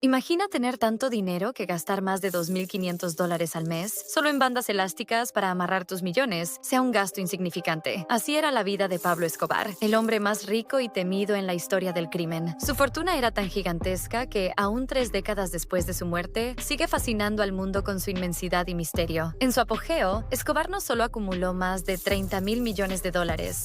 Imagina tener tanto dinero que gastar más de $2.500 al mes solo en bandas elásticas para amarrar tus millones sea un gasto insignificante. Así era la vida de Pablo Escobar, el hombre más rico y temido en la historia del crimen. Su fortuna era tan gigantesca que, aún 3 décadas después de su muerte, sigue fascinando al mundo con su inmensidad y misterio. En su apogeo, Escobar no solo acumuló más de $30.000 millones,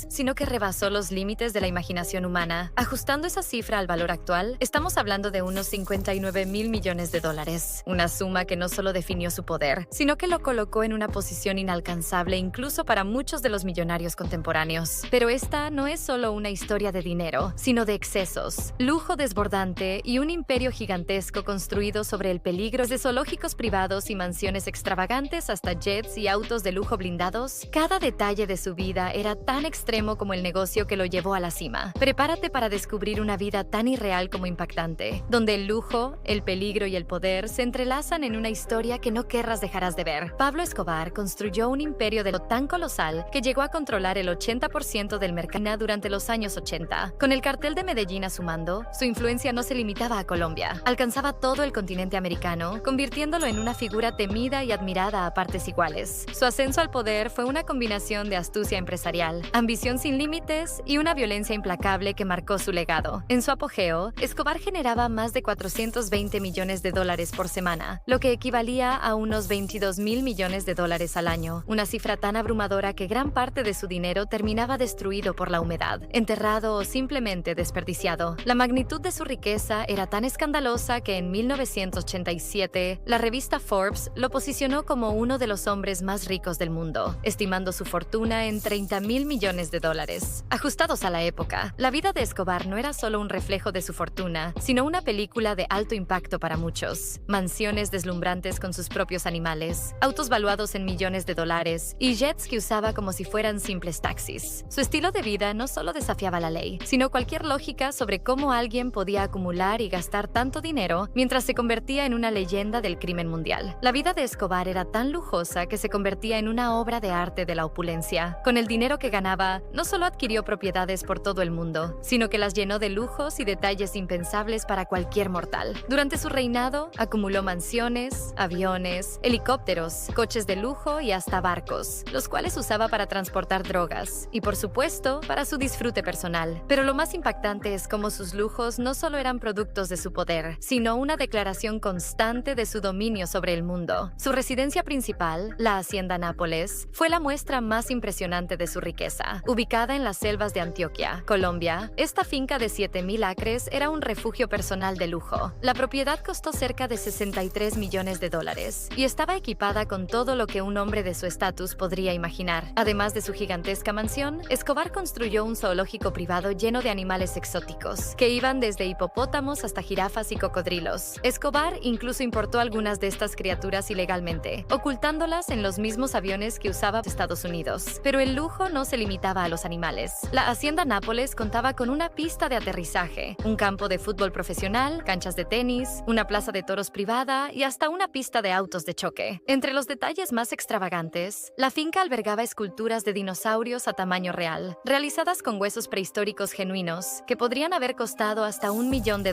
sino que rebasó los límites de la imaginación humana. Ajustando esa cifra al valor actual, estamos hablando de unos $59.000 millones, una suma que no solo definió su poder, sino que lo colocó en una posición inalcanzable incluso para muchos de los millonarios contemporáneos. Pero esta no es solo una historia de dinero, sino de excesos, lujo desbordante y un imperio gigantesco construido sobre el peligro. Desde zoológicos privados y mansiones extravagantes hasta jets y autos de lujo blindados, cada detalle de su vida era tan extremo como el negocio que lo llevó a la cima. Prepárate para descubrir una vida tan irreal como impactante, donde el lujo, el peligro y el poder se entrelazan en una historia que no dejarás de ver. Pablo Escobar construyó un imperio de lo tan colosal que llegó a controlar el 80% del mercado durante los años 80. Con el cartel de Medellín a su mando, su influencia no se limitaba a Colombia. Alcanzaba todo el continente americano, convirtiéndolo en una figura temida y admirada a partes iguales. Su ascenso al poder fue una combinación de astucia empresarial, ambición sin límites y una violencia implacable que marcó su legado. En su apogeo, Escobar generaba más de $420 millones por semana, lo que equivalía a unos $22.000 millones al año, una cifra tan abrumadora que gran parte de su dinero terminaba destruido por la humedad, enterrado o simplemente desperdiciado. La magnitud de su riqueza era tan escandalosa que en 1987, la revista Forbes lo posicionó como uno de los hombres más ricos del mundo, estimando su fortuna en $30.000 millones. Ajustados a la época, la vida de Escobar no era solo un reflejo de su fortuna, sino una película de alto impacto para muchos. Mansiones deslumbrantes con sus propios animales, autos valuados en millones de dólares y jets que usaba como si fueran simples taxis. Su estilo de vida no solo desafiaba la ley, sino cualquier lógica sobre cómo alguien podía acumular y gastar tanto dinero mientras se convertía en una leyenda del crimen mundial. La vida de Escobar era tan lujosa que se convertía en una obra de arte de la opulencia. Con el dinero que ganaba, no solo adquirió propiedades por todo el mundo, sino que las llenó de lujos y detalles impensables para cualquier mortal. Durante su reinado, acumuló mansiones, aviones, helicópteros, coches de lujo y hasta barcos, los cuales usaba para transportar drogas y, por supuesto, para su disfrute personal. Pero lo más impactante es cómo sus lujos no solo eran productos de su poder, sino una declaración constante de su dominio sobre el mundo. Su residencia principal, la Hacienda Nápoles, fue la muestra más impresionante de su riqueza. Ubicada en las selvas de Antioquia, Colombia, esta finca de 7.000 acres era un refugio personal de lujo. La propiedad costó cerca de $63 millones y estaba equipada con todo lo que un hombre de su estatus podría imaginar. Además de su gigantesca mansión, Escobar construyó un zoológico privado lleno de animales exóticos, que iban desde hipopótamos hasta jirafas y cocodrilos. Escobar incluso importó algunas de estas criaturas ilegalmente, ocultándolas en los mismos aviones que usaba Estados Unidos. Pero el lujo no se limitaba a los animales. La Hacienda Nápoles contaba con una pista de aterrizaje, un campo de fútbol profesional, canchas de tenis, una plaza de toros privada y hasta una pista de autos de choque. Entre los detalles más extravagantes, la finca albergaba esculturas de dinosaurios a tamaño real, realizadas con huesos prehistóricos genuinos, que podrían haber costado hasta $1 millón.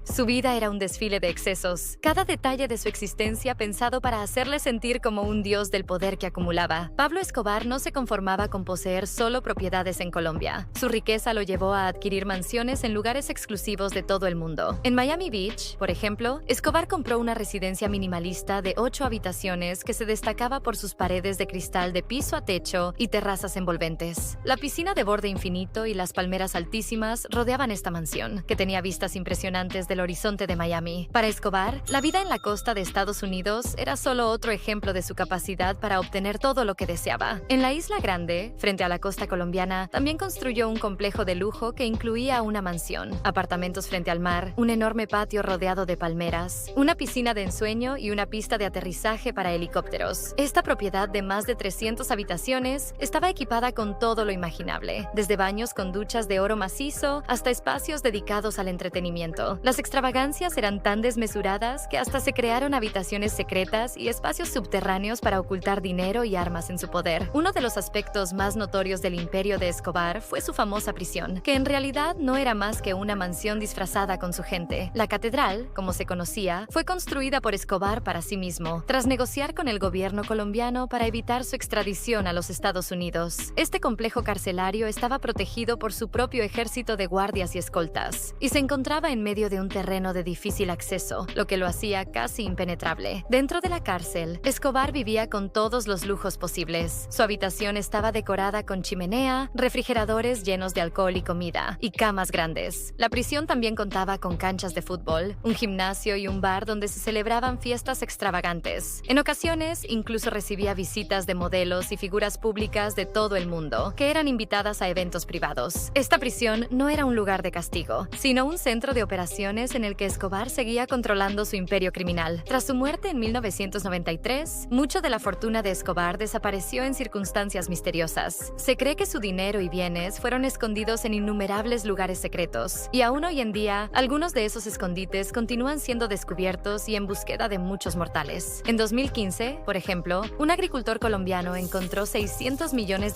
Su vida era un desfile de excesos, cada detalle de su existencia pensado para hacerle sentir como un dios del poder que acumulaba. Pablo Escobar no se conformaba con poseer solo propiedades en Colombia. Su riqueza lo llevó a adquirir mansiones en lugares exclusivos de todo el mundo. En Miami Beach, por ejemplo, Escobar compró una residencia minimalista de 8 habitaciones que se destacaba por sus paredes de cristal de piso a techo y terrazas envolventes. La piscina de borde infinito y las palmeras altísimas rodeaban esta mansión, que tenía vistas impresionantes del horizonte de Miami. Para Escobar, la vida en la costa de Estados Unidos era solo otro ejemplo de su capacidad para obtener todo lo que deseaba. En la Isla Grande, frente a la costa colombiana, también construyó un complejo de lujo que incluía una mansión, apartamentos frente al mar, un enorme patio rodeado de palmeras, una piscina de ensueño y una pista de aterrizaje para helicópteros. Esta propiedad de más de 300 habitaciones estaba equipada con todo lo imaginable, desde baños con duchas de oro macizo hasta espacios dedicados al entretenimiento. Las extravagancias eran tan desmesuradas que hasta se crearon habitaciones secretas y espacios subterráneos para ocultar dinero y armas en su poder. Uno de los aspectos más notorios del imperio de Escobar fue su famosa prisión, que en realidad no era más que una mansión disfrazada con su gente. La catedral catedral, como se conocía, fue construida por Escobar para sí mismo, tras negociar con el gobierno colombiano para evitar su extradición a los Estados Unidos. Este complejo carcelario estaba protegido por su propio ejército de guardias y escoltas, y se encontraba en medio de un terreno de difícil acceso, lo que lo hacía casi impenetrable. Dentro de la cárcel, Escobar vivía con todos los lujos posibles. Su habitación estaba decorada con chimenea, refrigeradores llenos de alcohol y comida, y camas grandes. La prisión también contaba con canchas de fútbol, un gimnasio y un bar donde se celebraban fiestas extravagantes. En ocasiones, incluso recibía visitas de modelos y figuras públicas de todo el mundo, que eran invitadas a eventos privados. Esta prisión no era un lugar de castigo, sino un centro de operaciones en el que Escobar seguía controlando su imperio criminal. Tras su muerte en 1993, mucho de la fortuna de Escobar desapareció en circunstancias misteriosas. Se cree que su dinero y bienes fueron escondidos en innumerables lugares secretos, y aún hoy en día, algunos de esos escondites continúan siendo descubiertos y en búsqueda de muchos mortales. En 2015, por ejemplo, un agricultor colombiano encontró $600 millones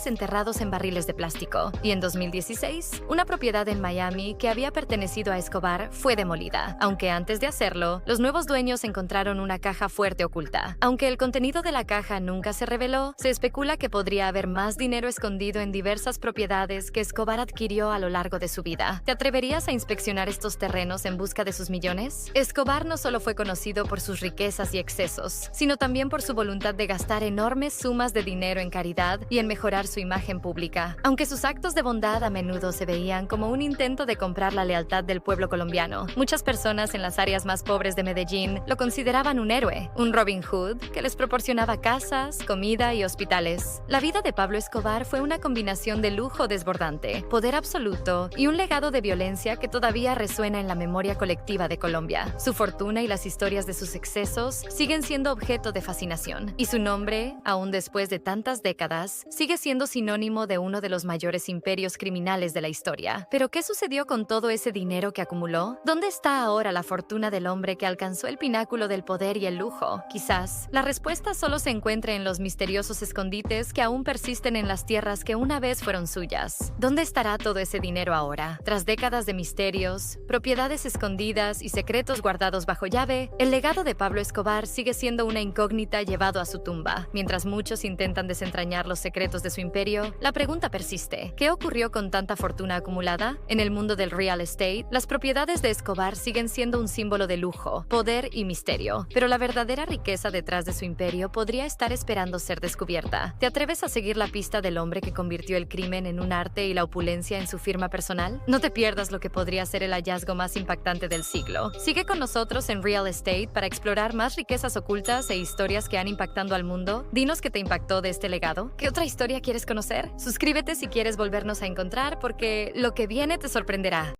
enterrados en barriles de plástico, y en 2016, una propiedad en Miami que había pertenecido a Escobar fue demolida, aunque antes de hacerlo, los nuevos dueños encontraron una caja fuerte oculta. Aunque el contenido de la caja nunca se reveló, se especula que podría haber más dinero escondido en diversas propiedades que Escobar adquirió a lo largo de su vida. ¿Te atreverías a inspeccionar estos terrenos en busca de sus millones? Escobar no solo fue conocido por sus riquezas y excesos, sino también por su voluntad de gastar enormes sumas de dinero en caridad y en mejorar su imagen pública. Aunque sus actos de bondad a menudo se veían como un intento de comprar la lealtad del pueblo colombiano, muchas personas en las áreas más pobres de Medellín lo consideraban un héroe, un Robin Hood que les proporcionaba casas, comida y hospitales. La vida de Pablo Escobar fue una combinación de lujo desbordante, poder absoluto y un legado de violencia que todavía resuena en la memoria colectiva de Colombia. Su fortuna y las historias de sus excesos siguen siendo objeto de fascinación, y su nombre, aún después de tantas décadas, sigue siendo sinónimo de uno de los mayores imperios criminales de la historia. ¿Pero qué sucedió con todo ese dinero que acumuló? ¿Dónde está ahora la fortuna del hombre que alcanzó el pináculo del poder y el lujo? Quizás la respuesta solo se encuentre en los misteriosos escondites que aún persisten en las tierras que una vez fueron suyas. ¿Dónde estará todo ese dinero ahora? Tras décadas de misterios, propiedades escondidas y secretos guardados bajo llave, el legado de Pablo Escobar sigue siendo una incógnita llevado a su tumba. Mientras muchos intentan desentrañar los secretos de su imperio, la pregunta persiste: ¿qué ocurrió con tanta fortuna acumulada? En el mundo del real estate, las propiedades de Escobar siguen siendo un símbolo de lujo, poder y misterio, pero la verdadera riqueza detrás de su imperio podría estar esperando ser descubierta. ¿Te atreves a seguir la pista del hombre que convirtió el crimen en un arte y la opulencia en su firma personal? No te pierdas lo que podría ser el hallazgo más impactante del siglo. Sigue con nosotros en Real Estate para explorar más riquezas ocultas e historias que han impactado al mundo. Dinos qué te impactó de este legado. ¿Qué otra historia quieres conocer? Suscríbete si quieres volvernos a encontrar, porque lo que viene te sorprenderá.